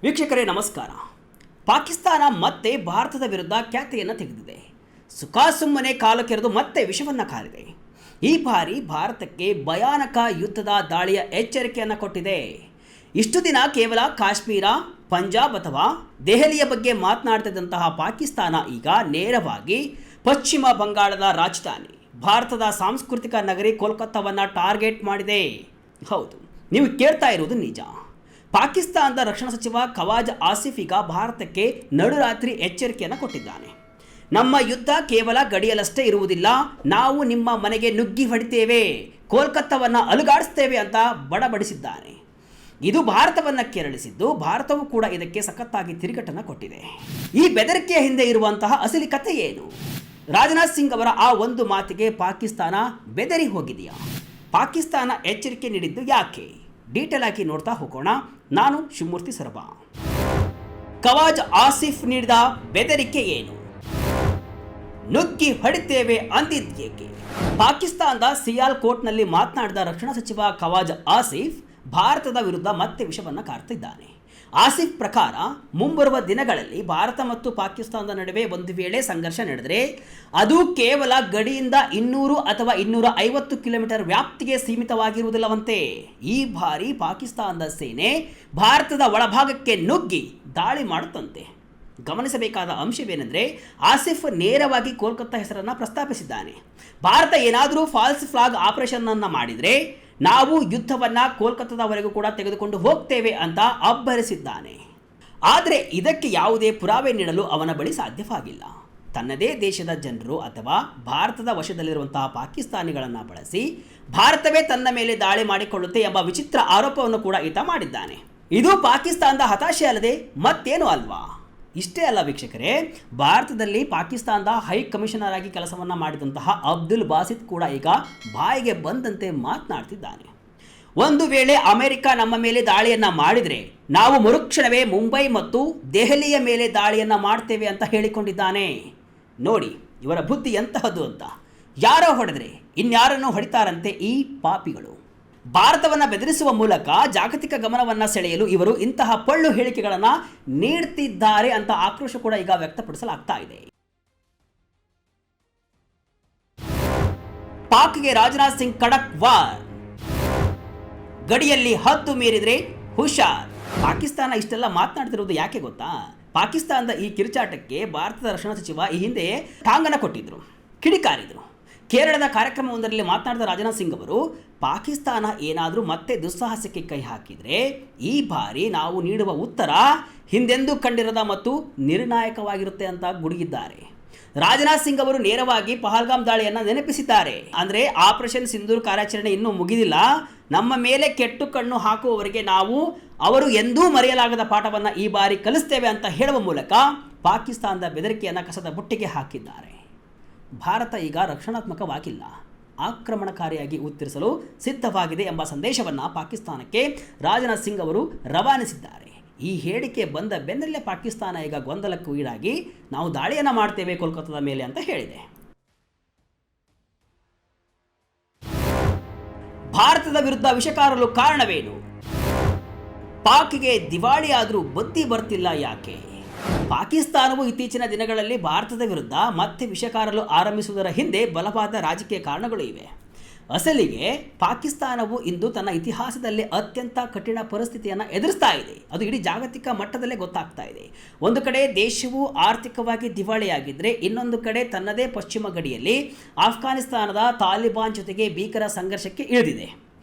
ವೀಕ್ಷಕರೇ ನಮಸ್ಕಾರ. ಪಾಕಿಸ್ತಾನ ಮತ್ತೆ ಭಾರತದ ವಿರುದ್ಧ ಖ್ಯಾತಿಯನ್ನು ತೆಗೆದಿದೆ. ಸುಮ್ಮನೆ ಕಾಲು ಕೆರೆದು ಮತ್ತೆ ವಿಷವನ್ನು ಕಾರಿದೆ. ಈ ಬಾರಿ ಭಾರತಕ್ಕೆ ಭಯಾನಕ ಯುದ್ಧದ ದಾಳಿಯ ಎಚ್ಚರಿಕೆಯನ್ನು ಕೊಟ್ಟಿದೆ. ಇಷ್ಟು ದಿನ ಕೇವಲ ಕಾಶ್ಮೀರ, ಪಂಜಾಬ್ ಅಥವಾ ದೆಹಲಿಯ ಬಗ್ಗೆ ಮಾತನಾಡ್ತಿದ್ದಂತಹ ಪಾಕಿಸ್ತಾನ ಈಗ ನೇರವಾಗಿ ಪಶ್ಚಿಮ ಬಂಗಾಳದ ರಾಜಧಾನಿ ಭಾರತದ ಸಾಂಸ್ಕೃತಿಕ ನಗರಿ ಕೋಲ್ಕತ್ತಾವನ್ನು ಟಾರ್ಗೆಟ್ ಮಾಡಿದೆ. ಹೌದು, ನೀವು ಕೇಳ್ತಾ ಇರುವುದು ನಿಜ. ಪಾಕಿಸ್ತಾನದ ರಕ್ಷಣಾ ಸಚಿವ ಖವಾಜ್ ಆಸಿಫ್ ಈಗ ಭಾರತಕ್ಕೆ ನಡುರಾತ್ರಿ ಎಚ್ಚರಿಕೆಯನ್ನು ಕೊಟ್ಟಿದ್ದಾನೆ. ನಮ್ಮ ಯುದ್ಧ ಕೇವಲ ಗಡಿಯಲ್ಲಷ್ಟೇ ಇರುವುದಿಲ್ಲ, ನಾವು ನಿಮ್ಮ ಮನೆಗೆ ನುಗ್ಗಿ ಹೊಡಿತೇವೆ, ಕೋಲ್ಕತ್ತಾವನ್ನು ಅಲುಗಾಡಿಸ್ತೇವೆ ಅಂತ ಬಡಬಡಿಸಿದ್ದಾನೆ. ಇದು ಭಾರತವನ್ನು ಕೆರಳಿಸಿದ್ದು, ಭಾರತವು ಕೂಡ ಇದಕ್ಕೆ ಸಖತ್ತಾಗಿ ತಿರುಗೇಟನ್ನು ಕೊಟ್ಟಿದೆ. ಈ ಬೆದರಿಕೆಯ ಹಿಂದೆ ಇರುವಂತಹ ಅಸಲಿ ಕಥೆ ಏನು? ರಾಜನಾಥ್ ಸಿಂಗ್ ಅವರ ಆ ಒಂದು ಮಾತಿಗೆ ಪಾಕಿಸ್ತಾನ ಬೆದರಿ ಹೋಗಿದೆಯಾ? ಪಾಕಿಸ್ತಾನ ಎಚ್ಚರಿಕೆ ನೀಡಿದ್ದು ಯಾಕೆ? ಡೀಟೇಲ್ ಆಗಿ ನೋಡ್ತಾ ಹೋಗೋಣ. ನಾನು ಶಿವಮೂರ್ತಿ ಸರಬಾ. ಖವಾಜ್ ಆಸಿಫ್ ನೀಡಿದ ಬೆದರಿಕೆ ಏನು? ನುಗ್ಗಿ ಹೊಡಿತೇವೆ ಅಂದಿದ್ದೇಕೆ? ಪಾಕಿಸ್ತಾನದ ಸಿಯಾಲ್ಕೋಟ್ನಲ್ಲಿ ಮಾತನಾಡಿದ ರಕ್ಷಣಾ ಸಚಿವ ಖವಾಜ್ ಆಸಿಫ್ ಭಾರತದ ವಿರುದ್ಧ ಮತ್ತೆ ವಿಷವನ್ನು ಕಾರ್ತಿದ್ದಾನೆ. ಆಸಿಫ್ ಪ್ರಕಾರ ಮುಂಬರುವ ದಿನಗಳಲ್ಲಿ ಭಾರತ ಮತ್ತು ಪಾಕಿಸ್ತಾನದ ನಡುವೆ ಒಂದು ವೇಳೆ ಸಂಘರ್ಷ ನಡೆದರೆ ಅದು ಕೇವಲ ಗಡಿಯಿಂದ 200 ಅಥವಾ 250 ಕಿಲೋಮೀಟರ್ ವ್ಯಾಪ್ತಿಗೆ ಸೀಮಿತವಾಗಿರುವುದಿಲ್ಲವಂತೆ. ಈ ಬಾರಿ ಪಾಕಿಸ್ತಾನದ ಸೇನೆ ಭಾರತದ ಒಳಭಾಗಕ್ಕೆ ನುಗ್ಗಿ ದಾಳಿ ಮಾಡುತ್ತಂತೆ. ಗಮನಿಸಬೇಕಾದ ಅಂಶವೇನೆಂದರೆ, ಆಸಿಫ್ ನೇರವಾಗಿ ಕೋಲ್ಕತ್ತಾ ಹೆಸರನ್ನು ಪ್ರಸ್ತಾಪಿಸಿದ್ದಾನೆ. ಭಾರತ ಏನಾದರೂ ಫಾಲ್ಸ್ ಫ್ಲಾಗ್ ಆಪರೇಷನ್ ಅನ್ನು ಮಾಡಿದರೆ ನಾವು ಯುದ್ಧವನ್ನು ಕೋಲ್ಕತ್ತಾದವರೆಗೂ ಕೂಡ ತೆಗೆದುಕೊಂಡು ಹೋಗ್ತೇವೆ ಅಂತ ಅಬ್ಬರಿಸಿದ್ದಾನೆ. ಆದರೆ ಇದಕ್ಕೆ ಯಾವುದೇ ಪುರಾವೆ ನೀಡಲು ಅವನ ಬಳಿ ಸಾಧ್ಯವಾಗಿಲ್ಲ. ತನ್ನದೇ ದೇಶದ ಜನರು ಅಥವಾ ಭಾರತದ ವಶದಲ್ಲಿರುವಂತಹ ಪಾಕಿಸ್ತಾನಿಗಳನ್ನು ಬಳಸಿ ಭಾರತವೇ ತನ್ನ ಮೇಲೆ ದಾಳಿ ಮಾಡಿಕೊಳ್ಳುತ್ತೆ ಎಂಬ ವಿಚಿತ್ರ ಆರೋಪವನ್ನು ಕೂಡ ಈತ ಮಾಡಿದ್ದಾನೆ. ಇದು ಪಾಕಿಸ್ತಾನದ ಹತಾಶೆ ಅಲ್ಲದೆ ಮತ್ತೇನು ಅಲ್ವಾ? ಇಷ್ಟೇ ಅಲ್ಲ ವೀಕ್ಷಕರೇ, ಭಾರತದಲ್ಲಿ ಪಾಕಿಸ್ತಾನದ ಹೈ ಕಮಿಷನರ್ ಆಗಿ ಕೆಲಸವನ್ನು ಮಾಡಿದಂತಹ ಅಬ್ದುಲ್ ಬಾಸಿತ್ ಕೂಡ ಈಗ ಬಾಯಿಗೆ ಬಂದಂತೆ ಮಾತನಾಡ್ತಿದ್ದಾನೆ. ಒಂದು ವೇಳೆ ಅಮೆರಿಕ ನಮ್ಮ ಮೇಲೆ ದಾಳಿಯನ್ನು ಮಾಡಿದರೆ ನಾವು ಮರುಕ್ಷಣವೇ ಮುಂಬೈ ಮತ್ತು ದೆಹಲಿಯ ಮೇಲೆ ದಾಳಿಯನ್ನು ಮಾಡ್ತೇವೆ ಅಂತ ಹೇಳಿಕೊಂಡಿದ್ದಾನೆ. ನೋಡಿ ಇವರ ಬುದ್ಧಿ ಎಂತಹದ್ದು ಅಂತ. ಯಾರೋ ಹೊಡೆದರೆ ಇನ್ಯಾರನ್ನು ಹೊಡಿತಾರಂತೆ ಈ ಪಾಪಿಗಳು. ಭಾರತವನ್ನು ಬೆದರಿಸುವ ಮೂಲಕ ಜಾಗತಿಕ ಗಮನವನ್ನು ಸೆಳೆಯಲು ಇವರು ಇಂತಹ ಪೊಳ್ಳು ಹೇಳಿಕೆಗಳನ್ನು ನೀಡ್ತಿದ್ದಾರೆ ಅಂತ ಆಕ್ರೋಶ ಕೂಡ ಈಗ ವ್ಯಕ್ತಪಡಿಸಲಾಗ್ತಾ ಇದೆ. ಪಾಕ್ಗೆ ರಾಜನಾಥ್ ಸಿಂಗ್ ಖಡಕ್ ವಾರ್. ಗಡಿಯಲ್ಲಿ ಹದ್ದು ಮೀರಿದ್ರೆ ಹುಷಾರ್. ಪಾಕಿಸ್ತಾನ ಇಷ್ಟೆಲ್ಲ ಮಾತನಾಡ್ತಿರುವುದು ಯಾಕೆ ಗೊತ್ತಾ? ಪಾಕಿಸ್ತಾನದ ಈ ಕಿರುಚಾಟಕ್ಕೆ ಭಾರತದ ರಕ್ಷಣಾ ಸಚಿವ ಈ ಹಿಂದೆ ಟಾಂಗನ ಕೊಟ್ಟಿದ್ರು, ಕಿಡಿಕಾರಿದ್ರು. ಕೇರಳದ ಕಾರ್ಯಕ್ರಮವೊಂದರಲ್ಲಿ ಮಾತನಾಡಿದ ರಾಜನಾಥ್ ಸಿಂಗ್ ಅವರು, ಪಾಕಿಸ್ತಾನ ಏನಾದರೂ ಮತ್ತೆ ದುಸ್ಸಾಹಸಕ್ಕೆ ಕೈ ಹಾಕಿದರೆ ಈ ಬಾರಿ ನಾವು ನೀಡುವ ಉತ್ತರ ಹಿಂದೆಂದೂ ಕಂಡಿರದ ಮತ್ತು ನಿರ್ಣಾಯಕವಾಗಿರುತ್ತೆ ಅಂತ ಗುಡುಗಿದ್ದಾರೆ. ರಾಜನಾಥ್ ಸಿಂಗ್ ಅವರು ನೇರವಾಗಿ ಪಹಲ್ಗಾಮ್ ದಾಳಿಯನ್ನು ನೆನಪಿಸಿದ್ದಾರೆ. ಅಂದರೆ ಆಪರೇಷನ್ ಸಿಂಧೂರ್ ಕಾರ್ಯಾಚರಣೆ ಇನ್ನೂ ಮುಗಿದಿಲ್ಲ, ನಮ್ಮ ಮೇಲೆ ಕೆಟ್ಟು ಕಣ್ಣು ಹಾಕುವವರಿಗೆ ನಾವು ಅವರು ಎಂದೂ ಮರೆಯಲಾಗದ ಪಾಠವನ್ನು ಈ ಬಾರಿ ಕಲಿಸ್ತೇವೆ ಅಂತ ಹೇಳುವ ಮೂಲಕ ಪಾಕಿಸ್ತಾನದ ಬೆದರಿಕೆಯನ್ನು ಕಸದ ಬುಟ್ಟಿಗೆ ಹಾಕಿದ್ದಾರೆ. ಭಾರತ ಈಗ ರಕ್ಷಣಾತ್ಮಕವಾಗಿಲ್ಲ, ಆಕ್ರಮಣಕಾರಿಯಾಗಿ ಉತ್ತರಿಸಲು ಸಿದ್ಧವಾಗಿದೆ ಎಂಬ ಸಂದೇಶವನ್ನು ಪಾಕಿಸ್ತಾನಕ್ಕೆ ರಾಜನಾಥ್ ಸಿಂಗ್ ಅವರು ರವಾನಿಸಿದ್ದಾರೆ. ಈ ಹೇಳಿಕೆ ಬಂದ ಬೆನ್ನಲ್ಲೇ ಪಾಕಿಸ್ತಾನ ಈಗ ಗೊಂದಲಕ್ಕೂ ಈಡಾಗಿ ನಾವು ದಾಳಿಯನ್ನು ಮಾಡ್ತೇವೆ ಕೋಲ್ಕತ್ತಾದ ಮೇಲೆ ಅಂತ ಹೇಳಿದೆ. ಭಾರತದ ವಿರುದ್ಧ ವಿಷಕಾರಲು ಕಾರಣವೇನು? ಪಾಕ್ಗೆ ದಿವಾಳಿಯಾದರೂ ಬುದ್ಧಿ ಬರ್ತಿಲ್ಲ ಯಾಕೆ? ಪಾಕಿಸ್ತಾನವು ಇತ್ತೀಚಿನ ದಿನಗಳಲ್ಲಿ ಭಾರತದ ವಿರುದ್ಧ ಮತ್ತೆ ವಿಷಕಾರಲು ಆರಂಭಿಸುವುದರ ಹಿಂದೆ ಬಲವಾದ ರಾಜಕೀಯ ಕಾರಣಗಳು ಇವೆ. ಅಸಲಿಗೆ ಪಾಕಿಸ್ತಾನವು ಇಂದು ತನ್ನ ಇತಿಹಾಸದಲ್ಲಿ ಅತ್ಯಂತ ಕಠಿಣ ಪರಿಸ್ಥಿತಿಯನ್ನು ಎದುರಿಸ್ತಾ ಇದೆ. ಅದು ಇಡೀ ಜಾಗತಿಕ ಮಟ್ಟದಲ್ಲೇ ಗೊತ್ತಾಗ್ತಾ ಇದೆ. ಒಂದು ಕಡೆ ದೇಶವು ಆರ್ಥಿಕವಾಗಿ ದಿವಾಳಿಯಾಗಿದ್ದರೆ, ಇನ್ನೊಂದು ಕಡೆ ತನ್ನದೇ ಪಶ್ಚಿಮ ಗಡಿಯಲ್ಲಿ ಆಫ್ಘಾನಿಸ್ತಾನದ ತಾಲಿಬಾನ್ ಜೊತೆಗೆ ಭೀಕರ ಸಂಘರ್ಷಕ್ಕೆ ಇಳಿದಿದೆ.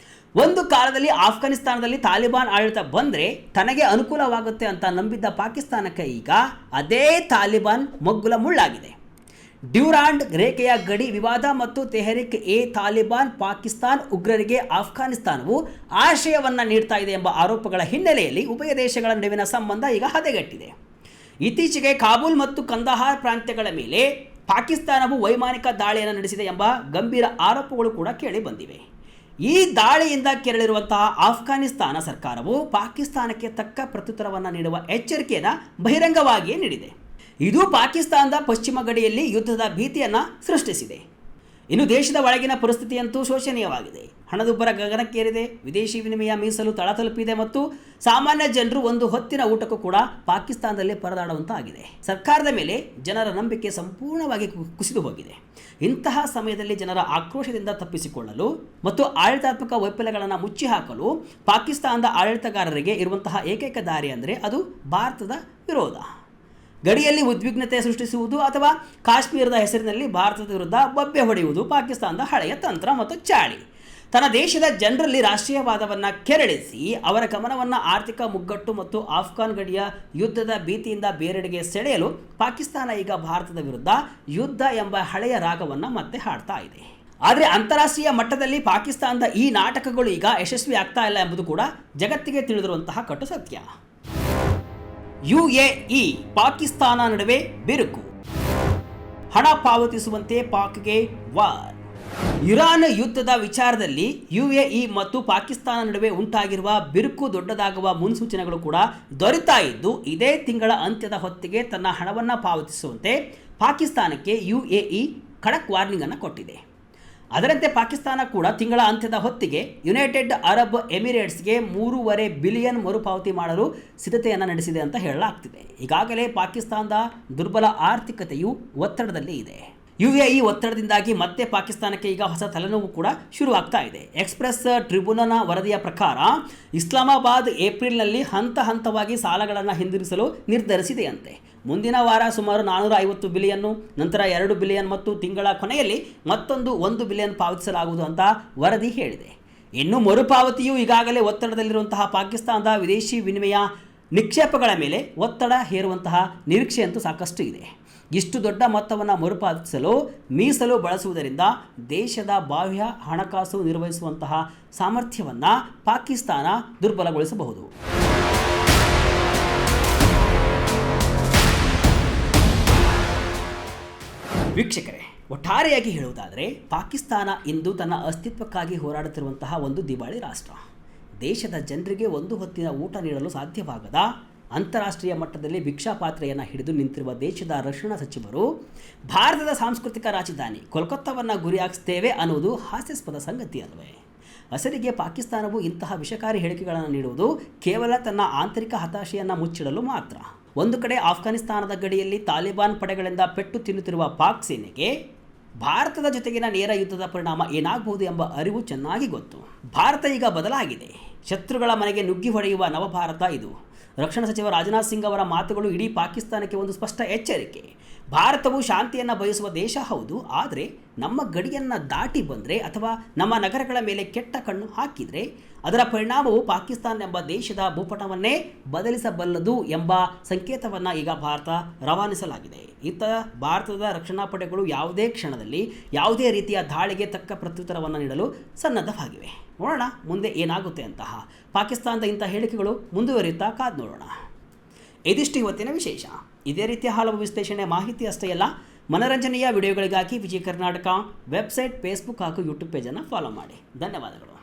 ಒಂದು ಕಾಲದಲ್ಲಿ ಆಫ್ಘಾನಿಸ್ತಾನದಲ್ಲಿ ತಾಲಿಬಾನ್ ಆಡಳಿತ ಬಂದರೆ ತನಗೆ ಅನುಕೂಲವಾಗುತ್ತೆ ಅಂತ ನಂಬಿದ್ದ ಪಾಕಿಸ್ತಾನಕ್ಕೆ ಈಗ ಅದೇ ತಾಲಿಬಾನ್ ಮಗ್ಗುಲ ಮುಳ್ಳಾಗಿದೆ. ಡ್ಯೂರಾಂಡ್ ರೇಖೆಯ ಗಡಿ ವಿವಾದ ಮತ್ತು ತೆಹರಿಕ್ ಎ ತಾಲಿಬಾನ್ ಪಾಕಿಸ್ತಾನ್ ಉಗ್ರರಿಗೆ ಆಫ್ಘಾನಿಸ್ತಾನವು ಆಶ್ರಯವನ್ನು ನೀಡ್ತಾ ಇದೆ ಎಂಬ ಆರೋಪಗಳ ಹಿನ್ನೆಲೆಯಲ್ಲಿ ಉಭಯ ದೇಶಗಳ ನಡುವಿನ ಸಂಬಂಧ ಈಗ ಹದಗೆಟ್ಟಿದೆ. ಇತ್ತೀಚೆಗೆ ಕಾಬೂಲ್ ಮತ್ತು ಕಂದಹಾರ್ ಪ್ರಾಂತ್ಯಗಳ ಮೇಲೆ ಪಾಕಿಸ್ತಾನವು ವೈಮಾನಿಕ ದಾಳಿಯನ್ನು ನಡೆಸಿದೆ ಎಂಬ ಗಂಭೀರ ಆರೋಪಗಳು ಕೂಡ ಕೇಳಿ ಬಂದಿವೆ. ಈ ದಾಳಿಯಿಂದ ಕೆರಳಿರುವಂತಹ ಆಫ್ಘಾನಿಸ್ತಾನ ಸರ್ಕಾರವು ಪಾಕಿಸ್ತಾನಕ್ಕೆ ತಕ್ಕ ಪ್ರತ್ಯುತ್ತರವನ್ನು ನೀಡುವ ಎಚ್ಚರಿಕೆಯನ್ನು ಬಹಿರಂಗವಾಗಿಯೇ ನೀಡಿದೆ. ಇದು ಪಾಕಿಸ್ತಾನದ ಪಶ್ಚಿಮ ಗಡಿಯಲ್ಲಿ ಯುದ್ಧದ ಭೀತಿಯನ್ನು ಸೃಷ್ಟಿಸಿದೆ. ಇನ್ನು ದೇಶದ ಒಳಗಿನ ಪರಿಸ್ಥಿತಿಯಂತೂ ಶೋಚನೀಯವಾಗಿದೆ. ಹಣದುಬ್ಬರ ಗಗನಕ್ಕೇರಿದೆ, ವಿದೇಶಿ ವಿನಿಮಯ ಮೀಸಲು ತಳ ತಲುಪಿದೆ ಮತ್ತು ಸಾಮಾನ್ಯ ಜನರು ಒಂದು ಹೊತ್ತಿನ ಊಟಕ್ಕೂ ಕೂಡ ಪಾಕಿಸ್ತಾನದಲ್ಲಿ ಪರದಾಡುವಂತಾಗಿದೆ. ಸರ್ಕಾರದ ಮೇಲೆ ಜನರ ನಂಬಿಕೆ ಸಂಪೂರ್ಣವಾಗಿ ಕುಸಿದು ಹೋಗಿದೆ. ಇಂತಹ ಸಮಯದಲ್ಲಿ ಜನರ ಆಕ್ರೋಶದಿಂದ ತಪ್ಪಿಸಿಕೊಳ್ಳಲು ಮತ್ತು ಆಡಳಿತಾತ್ಮಕ ವೈಫಲ್ಯಗಳನ್ನು ಮುಚ್ಚಿ ಹಾಕಲು ಪಾಕಿಸ್ತಾನದ ಆಡಳಿತಗಾರರಿಗೆ ಇರುವಂತಹ ಏಕೈಕ ದಾರಿ ಅಂದರೆ ಅದು ಭಾರತದ ವಿರೋಧ. ಗಡಿಯಲ್ಲಿ ಉದ್ವಿಗ್ನತೆ ಸೃಷ್ಟಿಸುವುದು ಅಥವಾ ಕಾಶ್ಮೀರದ ಹೆಸರಿನಲ್ಲಿ ಭಾರತದ ವಿರುದ್ಧ ಬೊಬ್ಬೆ ಹೊಡೆಯುವುದು ಪಾಕಿಸ್ತಾನದ ಹಳೆಯ ತಂತ್ರ ಮತ್ತು ಚಾಳಿ. ತನ್ನ ದೇಶದ ಜನರಲ್ಲಿ ರಾಷ್ಟ್ರೀಯವಾದವನ್ನು ಕೆರಳಿಸಿ ಅವರ ಗಮನವನ್ನು ಆರ್ಥಿಕ ಮುಗ್ಗಟ್ಟು ಮತ್ತು ಆಫ್ಘಾನ್ ಗಡಿಯ ಯುದ್ಧದ ಭೀತಿಯಿಂದ ಬೇರೆಡೆಗೆ ಸೆಳೆಯಲು ಪಾಕಿಸ್ತಾನ ಈಗ ಭಾರತದ ವಿರುದ್ಧ ಯುದ್ಧ ಎಂಬ ಹಳೆಯ ರಾಗವನ್ನು ಮತ್ತೆ ಹಾಡ್ತಾ ಇದೆ. ಆದರೆ ಅಂತಾರಾಷ್ಟ್ರೀಯ ಮಟ್ಟದಲ್ಲಿ ಪಾಕಿಸ್ತಾನದ ಈ ನಾಟಕಗಳು ಈಗ ಯಶಸ್ವಿ ಆಗ್ತಾ ಇಲ್ಲ ಎಂಬುದು ಕೂಡ ಜಗತ್ತಿಗೆ ತಿಳಿದಿರುವಂತಹ ಕಟು ಸತ್ಯ. UAE ಪಾಕಿಸ್ತಾನ ನಡುವೆ ಬಿರುಕು, ಹಣ ಪಾವತಿಸುವಂತೆ ಪಾಕ್ಗೆ ವಾರ್. ಇರಾನ್ ಯುದ್ಧದ ವಿಚಾರದಲ್ಲಿ UAE ಮತ್ತು ಪಾಕಿಸ್ತಾನ ನಡುವೆ ಉಂಟಾಗಿರುವ ಬಿರುಕು ದೊಡ್ಡದಾಗುವ ಮುನ್ಸೂಚನೆಗಳು ಕೂಡ ದೊರೆತಾ ಇದ್ದು, ಇದೇ ತಿಂಗಳ ಅಂತ್ಯದ ಹೊತ್ತಿಗೆ ತನ್ನ ಹಣವನ್ನು ಪಾವತಿಸುವಂತೆ ಪಾಕಿಸ್ತಾನಕ್ಕೆ UAE ಖಡಕ್ ವಾರ್ನಿಂಗ್ ಅನ್ನು ಕೊಟ್ಟಿದೆ. ಅದರಂತೆ ಪಾಕಿಸ್ತಾನ ಕೂಡ ತಿಂಗಳ ಅಂತ್ಯದ ಹೊತ್ತಿಗೆ ಯುನೈಟೆಡ್ ಅರಬ್ ಎಮಿರೇಟ್ಸ್ಗೆ 3.5 ಬಿಲಿಯನ್ ಮರುಪಾವತಿ ಮಾಡಲು ಸಿದ್ಧತೆಯನ್ನು ನಡೆಸಿದೆ ಅಂತ ಹೇಳಲಾಗ್ತಿದೆ. ಈಗಾಗಲೇ ಪಾಕಿಸ್ತಾನದ ದುರ್ಬಲ ಆರ್ಥಿಕತೆಯು ಒತ್ತಡದಲ್ಲಿ ಇದೆ. UAE ಒತ್ತಡದಿಂದಾಗಿ ಮತ್ತೆ ಪಾಕಿಸ್ತಾನಕ್ಕೆ ಈಗ ಹೊಸ ತಲೆನೋವು ಕೂಡ ಶುರುವಾಗ್ತಾ ಇದೆ. ಎಕ್ಸ್ಪ್ರೆಸ್ ಟ್ರಿಬ್ಯುನಲ್ನ ವರದಿಯ ಪ್ರಕಾರ ಇಸ್ಲಾಮಾಬಾದ್ ಏಪ್ರಿಲ್ನಲ್ಲಿ ಹಂತ ಹಂತವಾಗಿ ಸಾಲಗಳನ್ನು ಹಿಂದಿರಿಸಲು ನಿರ್ಧರಿಸಿದೆಯಂತೆ. ಮುಂದಿನ ವಾರ ಸುಮಾರು 450 ಬಿಲಿಯನ್, ನಂತರ 2 ಬಿಲಿಯನ್ ಮತ್ತು ತಿಂಗಳ ಕೊನೆಯಲ್ಲಿ ಮತ್ತೊಂದು 1 ಬಿಲಿಯನ್ ಪಾವತಿಸಲಾಗುವುದು ಅಂತ ವರದಿ ಹೇಳಿದೆ. ಇನ್ನು ಮರುಪಾವತಿಯು ಈಗಾಗಲೇ ಒತ್ತಡದಲ್ಲಿರುವಂತಹ ಪಾಕಿಸ್ತಾನದ ವಿದೇಶಿ ವಿನಿಮಯ ನಿಕ್ಷೇಪಗಳ ಮೇಲೆ ಒತ್ತಡ ಹೇರುವಂತಹ ನಿರೀಕ್ಷೆಯಂತೂ ಸಾಕಷ್ಟು ಇದೆ. ಇಷ್ಟು ದೊಡ್ಡ ಮೊತ್ತವನ್ನು ಮರುಪಾವತಿಸಲು ಮೀಸಲು ಬಳಸುವುದರಿಂದ ದೇಶದ ಬಾಹ್ಯ ಹಣಕಾಸು ನಿರ್ವಹಿಸುವಂತಹ ಸಾಮರ್ಥ್ಯವನ್ನು ಪಾಕಿಸ್ತಾನ ದುರ್ಬಲಗೊಳಿಸಬಹುದು. ವೀಕ್ಷಕರೇ, ಒಟ್ಟಾರೆಯಾಗಿ ಹೇಳುವುದಾದರೆ ಪಾಕಿಸ್ತಾನ ಇಂದು ತನ್ನ ಅಸ್ತಿತ್ವಕ್ಕಾಗಿ ಹೋರಾಡುತ್ತಿರುವಂತಹ ಒಂದು ದಿವಾಳಿ ರಾಷ್ಟ್ರ. ದೇಶದ ಜನರಿಗೆ ಒಂದು ಹೊತ್ತಿನ ಊಟ ನೀಡಲು ಸಾಧ್ಯವಾಗದ ಅಂತಾರಾಷ್ಟ್ರೀಯ ಮಟ್ಟದಲ್ಲಿ ಭಿಕ್ಷಾಪಾತ್ರೆಯನ್ನು ಹಿಡಿದು ನಿಂತಿರುವ ದೇಶದ ರಕ್ಷಣಾ ಸಚಿವರು ಭಾರತದ ಸಾಂಸ್ಕೃತಿಕ ರಾಜಧಾನಿ ಕೋಲ್ಕತ್ತಾವನ್ನು ಗುರಿಯಾಗಿಸುತ್ತೇವೆ ಅನ್ನುವುದು ಹಾಸ್ಯಾಸ್ಪದ ಸಂಗತಿ ಅಲ್ವೇ? ಅಸಲಿಗೆ ಪಾಕಿಸ್ತಾನವು ಇಂತಹ ವಿಷಕಾರಿ ಹೇಳಿಕೆಗಳನ್ನು ನೀಡುವುದು ಕೇವಲ ತನ್ನ ಆಂತರಿಕ ಹತಾಶೆಯನ್ನು ಮುಚ್ಚಿಡಲು ಮಾತ್ರ. ಒಂದು ಕಡೆ ಆಫ್ಘಾನಿಸ್ತಾನದ ಗಡಿಯಲ್ಲಿ ತಾಲಿಬಾನ್ ಪಡೆಗಳಿಂದ ಪೆಟ್ಟು ತಿನ್ನುತ್ತಿರುವ ಪಾಕ್ ಸೇನೆಗೆ ಭಾರತದ ಜೊತೆಗಿನ ನೇರ ಯುದ್ಧದ ಪರಿಣಾಮ ಏನಾಗಬಹುದು ಎಂಬ ಅರಿವು ಚೆನ್ನಾಗಿ ಗೊತ್ತು. ಭಾರತ ಈಗ ಬದಲಾಗಿದೆ. ಶತ್ರುಗಳ ಮನೆಗೆ ನುಗ್ಗಿ ಹೊಡೆಯುವ ನವಭಾರತ ಇದು. ರಕ್ಷಣಾ ಸಚಿವ ರಾಜನಾಥ್ ಸಿಂಗ್ ಅವರ ಮಾತುಗಳು ಇಡೀ ಪಾಕಿಸ್ತಾನಕ್ಕೆ ಒಂದು ಸ್ಪಷ್ಟ ಎಚ್ಚರಿಕೆ. ಭಾರತವು ಶಾಂತಿಯನ್ನು ಬಯಸುವ ದೇಶ ಹೌದು, ಆದರೆ ನಮ್ಮ ಗಡಿಯನ್ನು ದಾಟಿ ಬಂದರೆ ಅಥವಾ ನಮ್ಮ ನಗರಗಳ ಮೇಲೆ ಕೆಟ್ಟ ಕಣ್ಣು ಹಾಕಿದರೆ ಅದರ ಪರಿಣಾಮವು ಪಾಕಿಸ್ತಾನ ಎಂಬ ದೇಶದ ಭೂಪಟವನ್ನೇ ಬದಲಿಸಬಲ್ಲದು ಎಂಬ ಸಂಕೇತವನ್ನು ಈಗ ಭಾರತ ರವಾನಿಸಲಾಗಿದೆ. ಇತ್ತ ಭಾರತದ ರಕ್ಷಣಾ ಪಡೆಗಳು ಯಾವುದೇ ಕ್ಷಣದಲ್ಲಿ ಯಾವುದೇ ರೀತಿಯ ದಾಳಿಗೆ ತಕ್ಕ ಪ್ರತ್ಯುತ್ತರವನ್ನು ನೀಡಲು ಸನ್ನದ್ಧವಾಗಿವೆ. ನೋಡೋಣ ಮುಂದೆ ಏನಾಗುತ್ತೆ ಅಂತಹ ಪಾಕಿಸ್ತಾನದ ಇಂಥ ಹೇಳಿಕೆಗಳು ಮುಂದುವರಿಯುತ್ತಾ ಕಾದು ನೋಡೋಣ. ಇದಿಷ್ಟು ಇವತ್ತಿನ ವಿಶೇಷ. ಇದೇ ರೀತಿಯ ಹಲವು ವಿಶ್ಲೇಷಣೆ ಮಾಹಿತಿ ಅಷ್ಟೇ ಅಲ್ಲ, ಮನರಂಜನೆಯ ವಿಡಿಯೋಗಳಿಗಾಗಿ ವಿಜಯ ಕರ್ನಾಟಕ ವೆಬ್ಸೈಟ್, ಫೇಸ್ಬುಕ್ ಹಾಗೂ ಯೂಟ್ಯೂಬ್ ಪೇಜನ್ನು ಫಾಲೋ ಮಾಡಿ. ಧನ್ಯವಾದಗಳು.